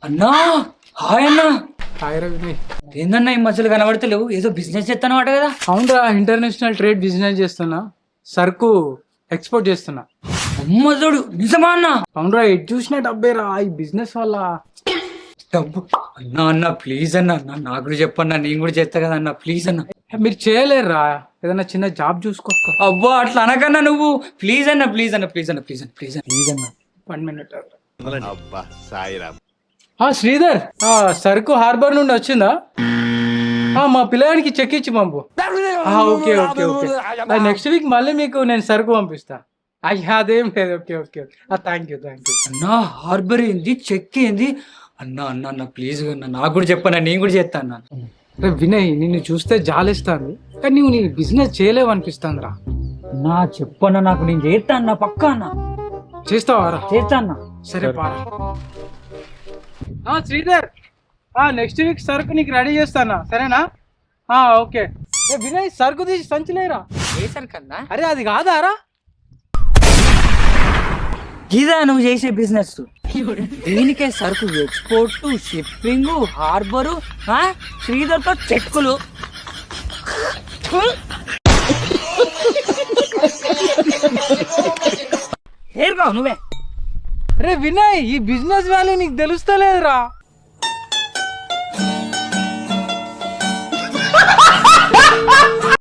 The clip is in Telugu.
అన్నా హాయ్ అన్నా. హాయ్ వినయ్. ఏందన్నా ఈ మధ్యలో కనబడతలేవు, ఏదో బిజినెస్ చేస్తాను అట కదా? అవునరా, ఇంటర్నేషనల్ ట్రేడ్ బిజినెస్ చేస్తున్నా, సరుకు ఎక్స్పోర్ట్ చేస్తున్నా. అమ్మజోడు నిజమా అన్నా? అవునరా, ఎటు చూసినా డబ్బేరా ఈ బిజినెస్ వల్ల. డబ్బు అన్నా అన్నా ప్లీజ్ అన్నా, నాకు చెప్పన్నా, నేను కూడా చేస్తా కదా అన్నా, ప్లీజ్ అన్నా. మీరు చేయలేరురా, ఏదైనా చిన్న జాబ్ చూసుకో. అబ్బా అట్లా అనకన్నా నువ్వు, ప్లీజ్ అన్నా ప్లీజ్ అన్నా ప్లీజ్ అన్నా ప్లీజ్ అన్నా ప్లీజ్ అన్నా ప్లీజ్ అన్నా. 1 minute. శ్రీధర్, సరుకు హార్బర్ నుండి వచ్చిందా? మా పిల్లగానికి చెక్ ఇచ్చి పంపు. Okay okay okay, next week మళ్ళీ మీకు నేను సరుకు పంపిస్తా. అదేం లేదు. Okay okay okay, thank you. అన్నా హార్బర్ ఏంది, చెక్ ఏంది అన్నా? అన్నా అన్న ప్లీజ్ అన్నా, నాకు కూడా చెప్పన్నా, నేను కూడా చేస్తా అన్నా. వినయ్, నిన్ను చూస్తే జాలిస్తాంది, కానీ నువ్వు నీ బిజినెస్ చేయలేవు అనిపిస్తుంది రా. నా చెప్పన్నా, నాకు నేను చేస్తా అన్నా, పక్కా అన్నా. చేస్తావారా? చేస్తా అన్నా. సరే పారా. శ్రీధర్, నెక్స్ట్ వీక్ సరుకు నీకు రెడీ చేస్తానా, సరేనా? ఓకే. వినయ్, సరుకు తీసి సంచలేరా. ఏ సరుకన్నా? అరే అది కాదారా? ఇదా నువ్వు చేసే బిజినెస్? దీనికే సరుకు ఎక్స్పోర్ట్, షిప్పింగ్, హార్బరు, శ్రీధర్తో చెక్కులు. ఏరుకోవు నువ్వే. అరే వినయ్, ఈ బిజినెస్ వాల్యూ నీకు తెలుస్తలేదురా.